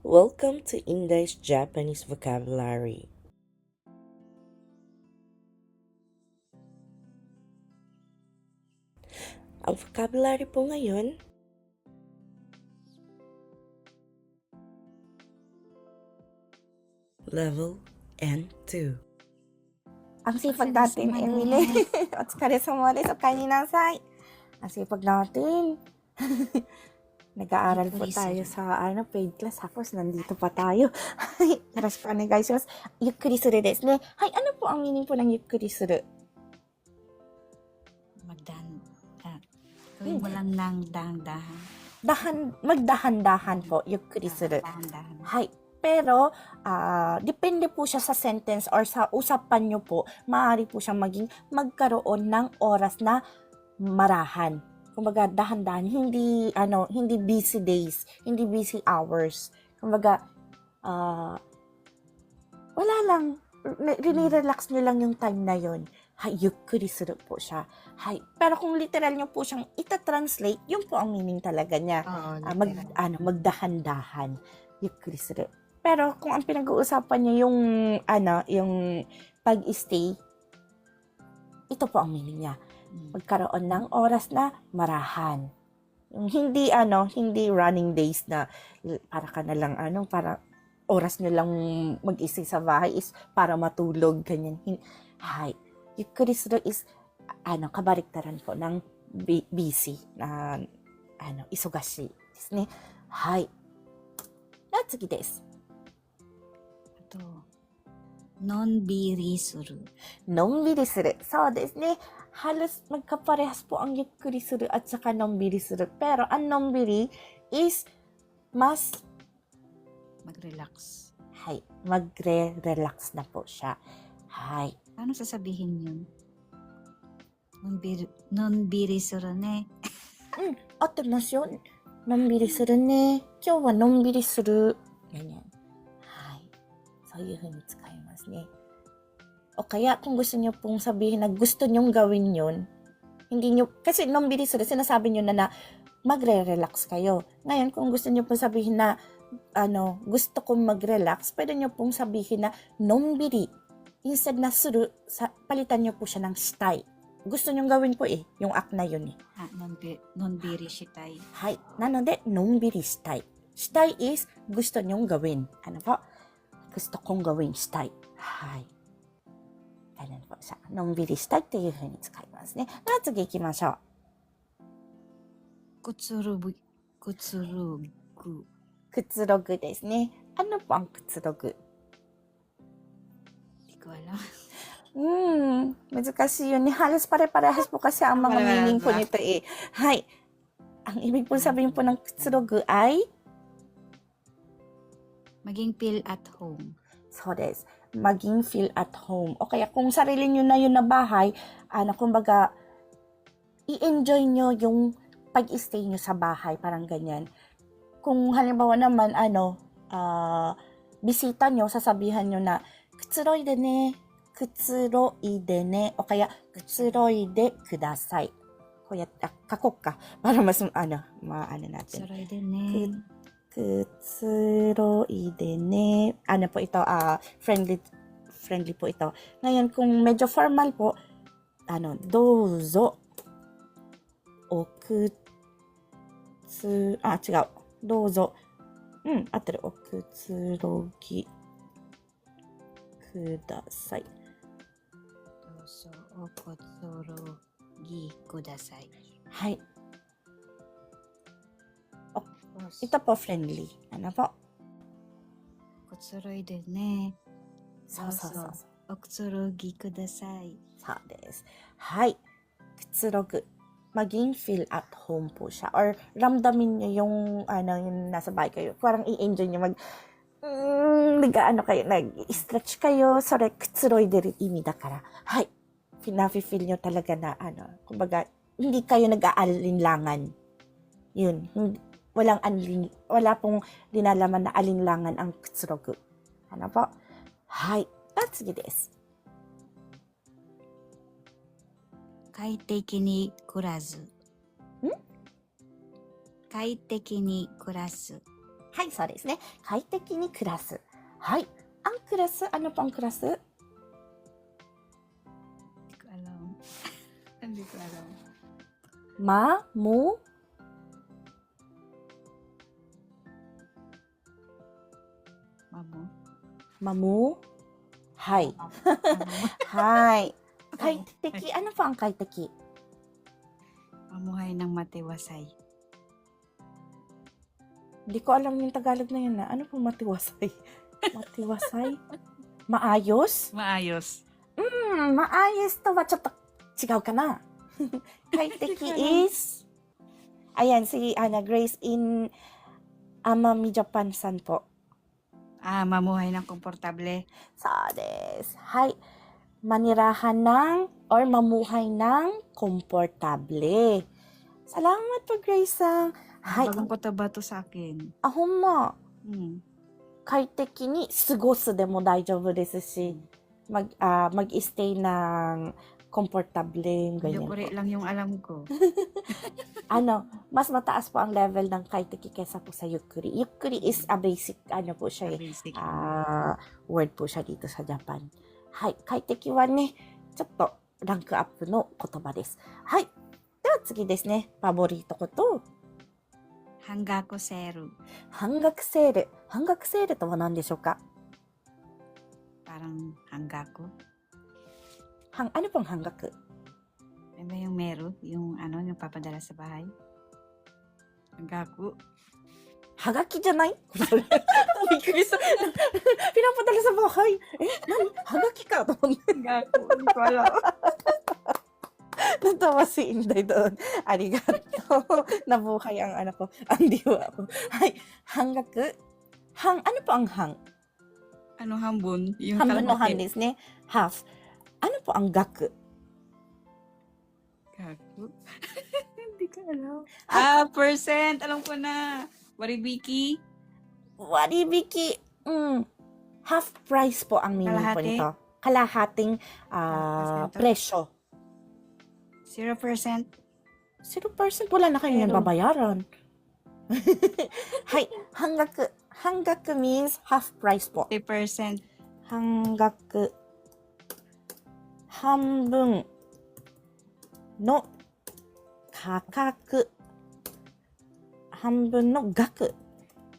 Welcome to Indai's Japanese Vocabulary. Ang vocabulary po ngayon, Level N2. Ang sipag natin, Emily. Otsukaresama desu. Okaini nasai. Ang sipag natin. Nag-aaral po tayo sa paid class. Tapos nandito pa tayo. Yoroshiku onegai shimasu. Yukkuri suru desu ne. Hay, ano po ang meaning po ng yukkuri suru? Gawin mo lang ng dahan-dahan. Magdahan-dahan po, yukkuri suru. Dahan-dahan. Hay. Pero, depende po siya sa sentence or sa usapan nyo po, maaari po siyang magkaroon ng oras na marahan. Kumbaga, dahan-dahan, hindi busy days, hindi busy hours. Kumbaga, wala lang, relax nyo lang yung time na yun. Hay, yukkuri suru po siya. Hay, pero kung literal nyo po siyang ita-translate, yun po ang meaning talaga niya. Oo, Magdahan-dahan, yukkuri suru. Pero kung ang pinag-uusapan niya yung pag-stay, ito po ang meaning niya. Magkaroon ng oras na marahan. Yung hindi running days na para ka na lang para oras nyo lang mag-stay sa bahay is para matulog, ganyan. Hay, yukkuri suru is kabaliktaran po ng busy na isogashi desu ne. Hay. Natsugi desu. Non-biri suru. Non-biri suru. So desu ne. Halos magkaparehas po ang yukkuri suru at saka non-biri suru. Pero ang non-biri is mas Mag-relax. hay, magre-relax na po siya. Hay. Paano sasabihin yun? Non-biri suru ne. 合ってますよ。のんびりするね。今日はのんびりする。Ganyan. Hay. So, yung使いますね. O kaya, kung gusto nyo pong sabihin na gusto nyong gawin yun, hindi nyo, kasi non-biri suru, sinasabi nyo na magre-relax kayo. Ngayon, kung gusto nyo pong sabihin na, gusto kong mag-relax, pwede nyo pong sabihin na non-biri. Instead na suru, palitan nyo po siya ng stay. Gusto nyong gawin po yung act na yun . Non-biri shitai. Hay. Nanode, non-biri stay. Stay is gusto nyong gawin. Ano po? Gusto kong gawin stay. Hay. Ganun po siya. Non-biri stay っていう風に使いますね。では次行きましょう。くつろぐ。くつろぐですね。Ano po ang くつろぐ? Di ko alam.難しいyun. Halos pare-parehas po kasi ang mga meaning po nito . Hay. Ang ibig po sabihin po ng くつろぐ ay Maging feel at home. So des, maging feel at home. O kaya kung sarili nyo na yun na bahay, kumbaga, i-enjoy nyo yung pag-stay nyo sa bahay, parang ganyan. Kung halimbawa naman, bisita nyo, sasabihan nyo na, くつろいでね, くつろいでね, o kaya, くつろいでください. Kuya, kakok ka, para mas, maano natin. くつろいでね。くつろいでね. Ano po ito? Friendly po ito. Ngayon, kung medyo formal po, どうぞ。おくつ、違う。どうぞ。合ってる。おくつろぎください。どうぞおくつろぎください。はい。Ito po friendly. Ano po? くつろいでね。そうそうそう。おくつろぎください。そうです。はい。くつろぐ。Maging feel at home po siya. Or ramdamin niyo yung nasa bahay kayo. Parang i-enjoy niyo nag-stretch kayo. Sore, くつろいでる意味だから。はい。Nafe-feel niyo talaga na kumbaga, hindi kayo nag-aalinlangan. Yun. Wala pong linalaman na alinlangan ang くつろぐ. Ano po? Hai. Tatsugi desu. 快適に暮らす。快適に暮らす。はい、そうですね。快適に暮らす。はい。Ang kelas, ano po ang kelas? Hindi ko alam. Hindi ko alam. Mamu, Mamo. mamu, hai. Mamo. Hai. Kaiteki, ano po ang kaiteki? Mamuhay ng matiwasay. Hindi ko alam yung Tagalog na yun na. Ano po matiwasay? Matiwasay? Maayos? Maayos. Maayos to ba? Chotto, chigaw ka na. Kaiteki is, ayan, si Grace in Amami Japan san po. Mamuhay ng komportable. So, des. Hai. Manirahan ng or mamuhay ng komportable. Salamat po, Grace-san. Hai. Bagong bato sa akin. Ahoma. Hmm. 快適に過ごすでも大丈夫ですし、mag-stay ng komportable, ganyan po. Yukuri lang yung alam ko. Mas mataas po ang level ng kaiteki kaysa po sa yukuri. Yukuri is a basic, po siya Basic. word po siya dito sa Japan. Hai, kaiteki wa ne, ちょっとランクアップの言葉です。はい。では次ですね。ファボリートこと、 Hanggaku seru. 半額セール。半額セールとは何でしょうか？ Parang hanggaku. Ano pong 半額？ Ano ba yung meru? Yung yung papadala sa bahay? Hanggaku. はがきじゃない？びっくりした。Pinapadala sa bahay. Nani? はがきかと思って。 Hanggaku. Hindi ko alam. Natawa si Inday doon. Arigato. Nabuhay ang anak ko. Ang diwa ko. Hay, hanggaku. Ano po ang hang? Hambun? Yung Hanbun no han kalahati. desu ne. Half. Ano po ang gaku? Gaku? Hindi ko alam. Percent. Alam ko na. Waribiki. Waribiki. Half price po ang meaning po Kalahati? nito. Kalahating Porsyento? presyo. 0%. 0% wala na kayo Pero- babayaran. Hay, hanggaku. Hanggaku means half price po. 50%. Hanggaku. Hanbun no kakaku. Hanbun no gaku.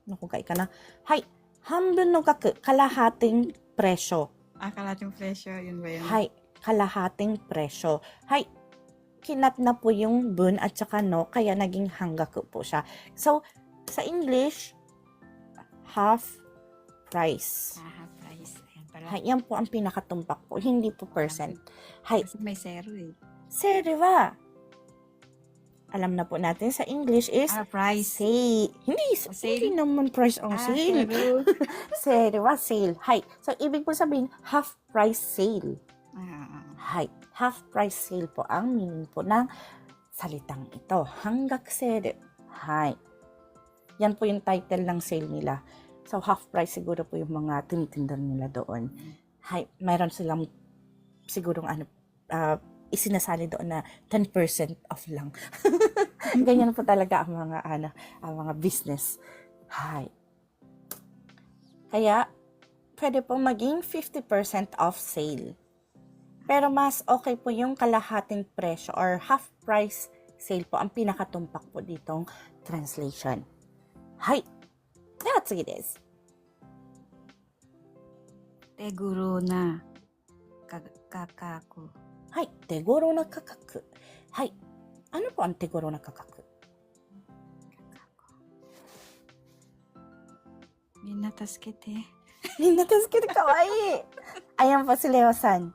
Nakugai ka na. Hay, hanbun no gaku. Kalahating presyo. Kalahating presyo. Yun ba yun? Hay, kalahating presyo. Hay, kinat na po yung bun at saka no, kaya naging hanggaku po siya. So, sa English, half price. Half price. Ayan pala. Hay, yan po ang pinakatumpak po, hindi po percent. Hay, Kasi may zero eh. sale wa, alam na po natin sa English is Price. sale. Sale? Hindi naman price ang sale. Zero. Sale wa, sale. Hay, so ibig po sabihin, half price sale. Hay, half price sale po ang meaning po ng salitang ito. Hanggaku sale. Hay. Yan po yung title ng sale nila. So, half price siguro po yung mga tinitinda nila doon. Hay, mayroon silang sigurong isinasali doon na 10% off lang. Ganyan po talaga ang mga business. Hay. Kaya, pwede po maging 50% off sale. Pero mas okay po yung kalahating presyo or half price sale po ang pinakatumpak po ditong translation. Hay. De wa tsugi desu. Teguro na kakaku. Hay. Tegoro na kakaku. Hay. Ano po ang tegoro na kakaku? Minna tasukete. Minna tasukete, kawaii. Ayan po si Leo-san.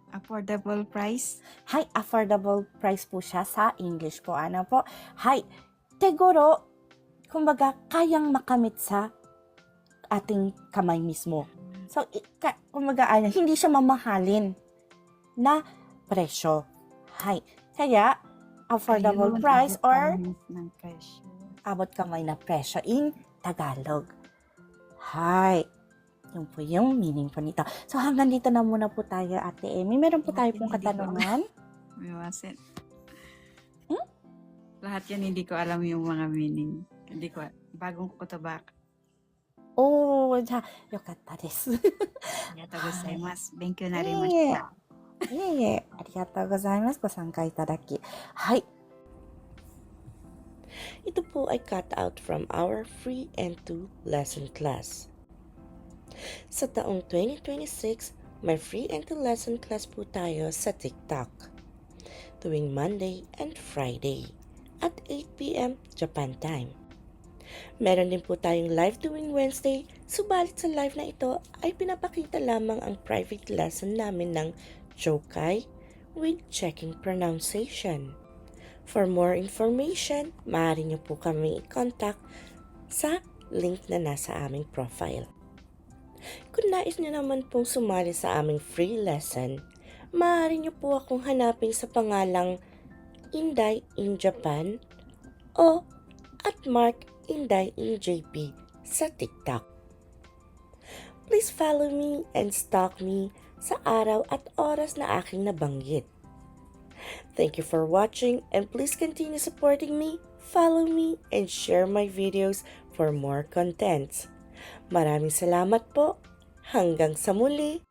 Affordable price. Hay, affordable price po siya sa English po. Ano po? Hay, tegoro, kumbaga, kayang makamit sa ating kamay mismo. So, kumbaga, hindi siya mamahalin na presyo. Hay, kaya, affordable Ayun, price abot or kamay ng presyo. abot kamay na presyo in Tagalog. Hay. Yung po yung meaning po nito. So, hanggang dito na muna po tayo, Ate Emmy. Meron po tayo pong Hindi ko- katanungan. May wasin. Hmm? Wala lahat yan, hindi ko alam yung mga meaning. Hindi ko, bagong kutabak. おー、じゃあ、よかったです。 Arigatou gozaimasu. Thank you なり い ま え し いえ、 た。いえいえ、ありがとうございます。ご参加いただき。はい。 Ito po ay cut out from our free and 2 lesson class. Sa taong 2026, may free and 2 lesson class po tayo sa TikTok. Tuwing Monday and Friday at 8 p.m. Japan time. Meron din po tayong live tuwing Wednesday, subalit sa live na ito ay pinapakita lamang ang private lesson namin ng Chokai with checking pronunciation. For more information, maaari niyo po kaming i-contact sa link na nasa aming profile. Kung nais niyo naman pong sumali sa aming free lesson, maaari niyo po akong hanapin sa pangalang Inday in Japan o at Mark Inday in JP sa TikTok. Please follow me and stalk me sa araw at oras na aking nabanggit. Thank you for watching and please continue supporting me, follow me, and share my videos for more contents. Maraming salamat po. Hanggang sa muli.